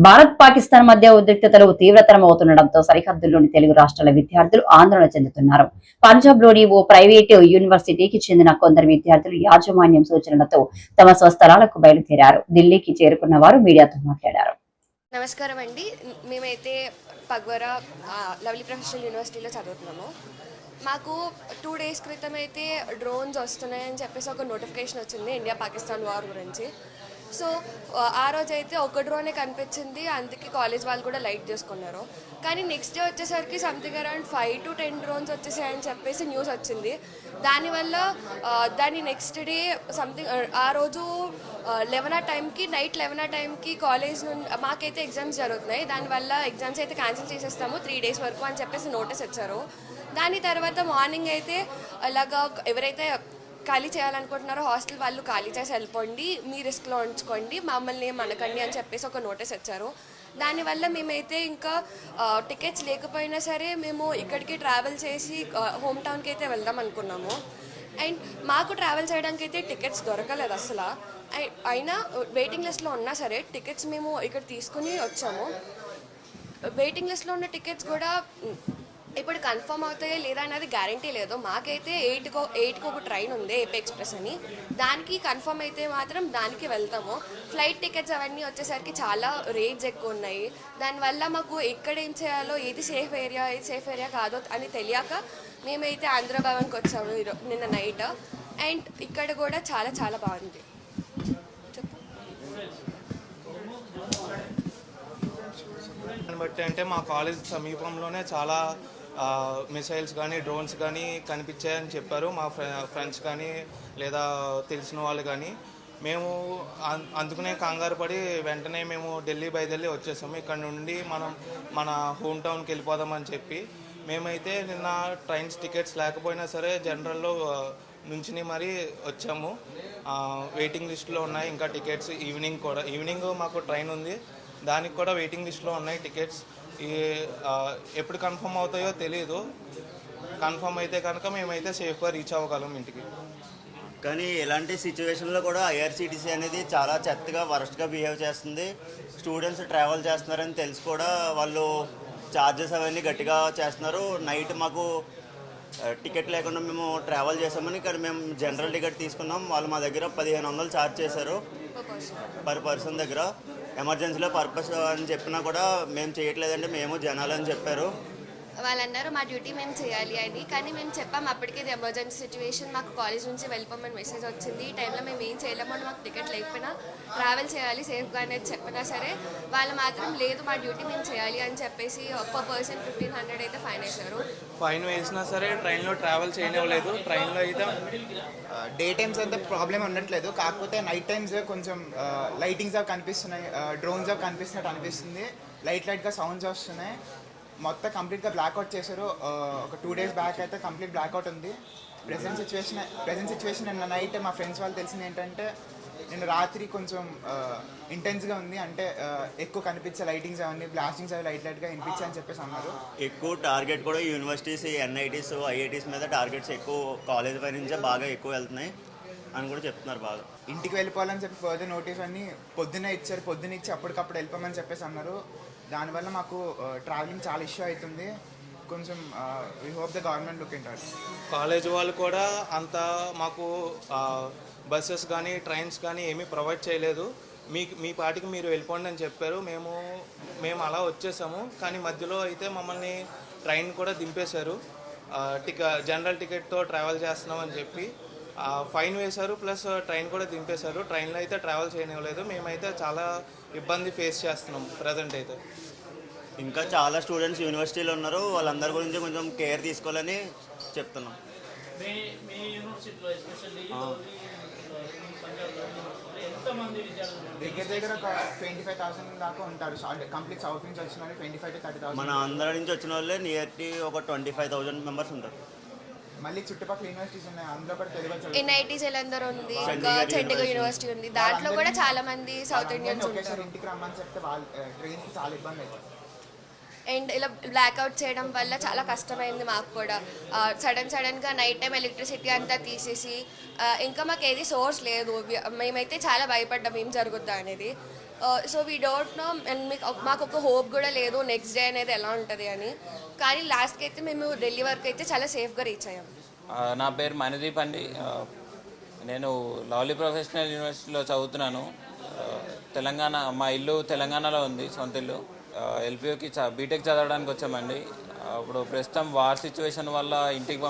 భారత్ పాకిస్తాన్ మధ్య ఉద్రిక్తతలు తీవ్రతరమవుతుండటంతో సరిహద్దుల్లోని తెలుగు రాష్ట్రాల విద్యార్థులు ఆందోళన చెందుతున్నారు. పంజాబ్ లోని ఓ ప్రైవేటు యూనివర్సిటీకి చెందిన కొందరు విద్యార్థులు యాజమాన్యం సూచనలతో తమ స్వస్థలాలకు బయలుదేరారు. ఢిల్లీకి చేరుకున్న వారు మీడియాతో మాట్లాడారు. నమస్కారం అండి. మేమైతే పగ్వరా లవ్లీ ప్రొఫెషనల్ యూనివర్సిటీలో చదువుతున్నాము. మాకు 2 days క్రితం అయితే డ్రోన్స్ వస్తున్నాయని చెప్పేసి ఒక నోటిఫికేషన్ వచ్చింది ఇండియా పాకిస్తాన్ వార్ గురించి. సో ఆ రోజు అయితే ఒక డ్రోనే కనిపించింది, అందుకే కాలేజ్ వాళ్ళు కూడా లైట్ చేసుకున్నారు. కానీ నెక్స్ట్ డే వచ్చేసరికి సంథింగ్ అరౌండ్ 5 to 10 డ్రోన్స్ వచ్చేసాయని చెప్పేసి న్యూస్ వచ్చింది. దానివల్ల దాని నెక్స్ట్ డే సంథింగ్ ఆ రోజు 11 ఆ టైంకి నైట్ 11 ఆ టైంకి కాలేజ్ నుండి మాకైతే ఎగ్జామ్స్ జరుగుతున్నాయి. దానివల్ల ఎగ్జామ్స్ అయితే క్యాన్సిల్ చేసేస్తాము 3 days వరకు అని చెప్పేసి నోటీస్ ఇచ్చారు. దాని తర్వాత మార్నింగ్ అయితే అలాగా ఎవరైతే ఖాళీ చేయాలనుకుంటున్నారో హాస్టల్ వాళ్ళు ఖాళీ చేసి వెళ్ళిపోండి, మీ రిస్క్లో ఉంచుకోండి, మమ్మల్ని మనకండి అని చెప్పేసి ఒక నోటీస్ ఇచ్చారు. దానివల్ల మేమైతే ఇంకా టికెట్స్ లేకపోయినా సరే మేము ఇక్కడికి ట్రావెల్ చేసి హోమ్ టౌన్కి అయితే వెళ్దాం అనుకున్నాము. అండ్ మాకు ట్రావెల్ చేయడానికి అయితే టికెట్స్ దొరకలేదు అసలు. అయినా వెయిటింగ్ లిస్ట్లో ఉన్నా సరే టికెట్స్ మేము ఇక్కడ తీసుకుని వచ్చాము. వెయిటింగ్ లిస్ట్లో ఉన్న టికెట్స్ కూడా ఇప్పుడు కన్ఫర్మ్ అవుతాయో లేదా అనేది గ్యారంటీ లేదు. మాకైతే 8కి ఒక ట్రైన్ ఉంది ఏపీ ఎక్స్ప్రెస్ అని, దానికి కన్ఫర్మ్ అయితే మాత్రం దానికి వెళ్తాము. ఫ్లైట్ టికెట్స్ అవన్నీ వచ్చేసరికి చాలా రేట్స్ ఎక్కువ ఉన్నాయి. దానివల్ల మాకు ఎక్కడ ఏం చేయాలో, ఏది సేఫ్ ఏరియా కాదో అని తెలియక మేమైతే ఆంధ్ర భవన్కి వచ్చాము నిన్న నైట్. అండ్ ఇక్కడ కూడా చాలా చాలా బాగుంది. బట్టి అంటే మా కాలేజ్ సమీపంలోనే చాలా మిసైల్స్ కానీ డ్రోన్స్ కానీ కనిపించాయని చెప్పారు మా ఫ్రెండ్స్ కానీ లేదా తెలిసిన వాళ్ళు కానీ. మేము అందుకునే కంగారు పడి వెంటనే మేము ఢిల్లీ బయలుదేరి వచ్చేసాము. ఇక్కడ నుండి మన హోమ్ టౌన్కి వెళ్ళిపోదామని చెప్పి మేమైతే నిన్న ట్రైన్స్ టికెట్స్ లేకపోయినా సరే జనరల్లో నుంచి మరీ వచ్చాము. వెయిటింగ్ లిస్ట్లో ఉన్నాయి ఇంకా టికెట్స్. ఈవినింగ్ మాకు ట్రైన్ ఉంది, దానికి కూడా వెయిటింగ్ లిస్ట్లో ఉన్నాయి టికెట్స్. ఎప్పుడు కన్ఫర్మ్ అవుతాయో తెలియదు. కన్ఫర్మ్ అయితే కనుక మేమైతే సేఫ్గా రీచ్ అవ్వగలం ఇంటికి. కానీ ఇలాంటి సిచ్యువేషన్లో కూడా ఐఆర్సీటీసీ అనేది చాలా చెత్తగా వరస్ట్గా బిహేవ్ చేస్తుంది. స్టూడెంట్స్ ట్రావెల్ చేస్తున్నారని తెలిసి కూడా వాళ్ళు ఛార్జెస్ అవన్నీ గట్టిగా చేస్తున్నారు. నైట్ మాకు టికెట్ లేకుండా మేము ట్రావెల్ చేసామని ఇక్కడ మేము జనరల్ టికెట్ తీసుకున్నాం. వాళ్ళు మా దగ్గర 1500 ఛార్జ్ చేశారు పర్ పర్సన్ దగ్గర. ఎమర్జెన్సీలో పర్పస్ అని చెప్పినా కూడా మేము చేయట్లేదంటే మేము జనాలని చెప్పారు. వాళ్ళు అన్నారు మా డ్యూటీ మేము చేయాలి అని. కానీ మేము చెప్పాము అప్పటికే ఇది ఎమర్జెన్సీ సిచ్యువేషన్, మాకు కాలేజ్ నుంచి వెళ్ళిపోమని మెసేజ్ వచ్చింది. ఈ టైంలో మేము ఏం చేయలేము అని, మాకు టికెట్ లేకపోయినా ట్రావెల్ చేయాలి సేఫ్గా అనేది చెప్పినా సరే వాళ్ళు మాత్రం లేదు మా డ్యూటీ మేము చేయాలి అని చెప్పేసి ఒక్క పర్సన్ 1500 అయితే ఫైన్ వేశారు. ఫైన్ వేసినా సరే ట్రైన్లో ట్రావెల్ చేయనివ్వలేదు. ట్రైన్లో అయితే డే టైమ్స్ అంతా ప్రాబ్లమ్ ఉండట్లేదు, కాకపోతే నైట్ టైమ్స్ కొంచెం లైటింగ్స్ అవి కనిపిస్తున్నాయి, డ్రోన్స్ అవి కనిపిస్తున్నట్టు అనిపిస్తుంది. లైట్గా సౌండ్స్ వస్తున్నాయి. మొత్తం కంప్లీట్గా బ్లాక్అవుట్ చేశారు. ఒక 2 days బ్యాక్ అయితే కంప్లీట్ బ్లాక్అవుట్ ఉంది. ప్రెజెంట్ సిచ్యువేషన్ నిన్న నైట్ మా ఫ్రెండ్స్ వాళ్ళు తెలిసింది ఏంటంటే నిన్న రాత్రి కొంచెం ఇంటెన్స్గా ఉంది. అంటే ఎక్కువ కనిపించే లైటింగ్స్ అవన్నీ బ్లాస్టింగ్స్ అవి లైట్గా వినిపించాయని చెప్పేసి అన్నారు. ఎక్కువ టార్గెట్ కూడా యూనివర్సిటీస్, ఎన్ఐటీస్, ఐఐటీస్ మీద టార్గెట్స్ ఎక్కువ కాలేజ్ పై నుంచే బాగా ఎక్కువ వెళ్తున్నాయి అని కూడా చెప్తున్నారు. బాగా ఇంటికి వెళ్ళిపోవాలని చెప్పి ఫర్దర్ నోటీస్ అన్ని పొద్దున్నే ఇచ్చారు. పొద్దున్న ఇచ్చి అప్పటికప్పుడు వెళ్ళిపోమని చెప్పేసి అన్నారు. దానివల్ల మాకు ట్రావెలింగ్ చాలా ఇష్యూ అవుతుంది. కొంచెం we hope the government look ఇంట్ ఇట్. కాలేజ్ వాళ్ళు కూడా అంత మాకు బస్సెస్ కానీ ట్రైన్స్ కానీ ఏమీ ప్రొవైడ్ చేయలేదు. మీ పాటికి మీరు వెళ్ళిపోండి అని చెప్పారు. మేము అలా వచ్చేసాము. కానీ మధ్యలో అయితే మమ్మల్ని ట్రైన్ కూడా దింపేశారు. జనరల్ టికెట్తో ట్రావెల్ చేస్తున్నామని చెప్పి ఫైన్ వేశారు, ప్లస్ ట్రైన్ కూడా దింపేశారు. ట్రైన్లో అయితే ట్రావెల్ చేయనివ్వలేదు. మేమైతే చాలా ఇబ్బంది ఫేస్ చేస్తున్నాం ప్రజెంట్ అయితే. ఇంకా చాలా స్టూడెంట్స్ యూనివర్సిటీలో ఉన్నారు, వాళ్ళందరి గురించి కొంచెం కేర్ తీసుకోవాలని చెప్తున్నాం. దగ్గర ఒక 25,000 దాకా ఉంటారు. కంప్లీట్ సౌత్ నుంచి వచ్చిన వాళ్ళు 25 to 30,000. మన ఆంధ్ర నుంచి వచ్చిన వాళ్ళే నియర్లీ ఒక 25,000 మెంబర్స్ ఉంటారు. మళ్ళీ చుట్టుపక్కల యూనివర్సిటీస్ ఉన్నాయి, అందులో కూడా తెలుగు ఎన్ఐటీ జలంధర్ ఉంది, ఇంకా చండీగఢ్ యూనివర్సిటీ ఉంది. దాంట్లో కూడా చాలా మంది సౌత్ ఇండియన్స్ ఉంటారు. ఇంటికి రమ్మని చెప్తే వాళ్ళు ట్రైన్కి చాలా ఇబ్బంది అవుతుంది. అండ్ ఇలా బ్లాక్అవుట్ చేయడం వల్ల చాలా కష్టమైంది మాకు కూడా. సడన్గా నైట్ టైం ఎలక్ట్రిసిటీ అంతా తీసేసి ఇంకా మాకు ఏది సోర్స్ లేదు. మేమైతే చాలా భయపడ్డాం ఏం జరుగుద్దా అనేది. So we don't know and మాకు ఒక హోప్ కూడా లేదు నెక్స్ట్ డే అనేది ఎలా ఉంటుంది అని. కానీ లాస్ట్కి అయితే మేము ఢిల్లీ వరకు అయితే చాలా సేఫ్గా రీచ్ అయ్యాం. నా పేరు మణిదీప్ అండి. నేను లవ్లీ ప్రొఫెషనల్ యూనివర్సిటీలో చదువుతున్నాను. తెలంగాణ, మా ఇల్లు తెలంగాణలో ఉంది, సొంత ఇల్లు. ఎల్పిఓకి బీటెక్ చదవడానికి వచ్చామండి. ఇప్పుడు ప్రస్తుతం వార్ సిచ్యువేషన్ వల్ల ఇంటికి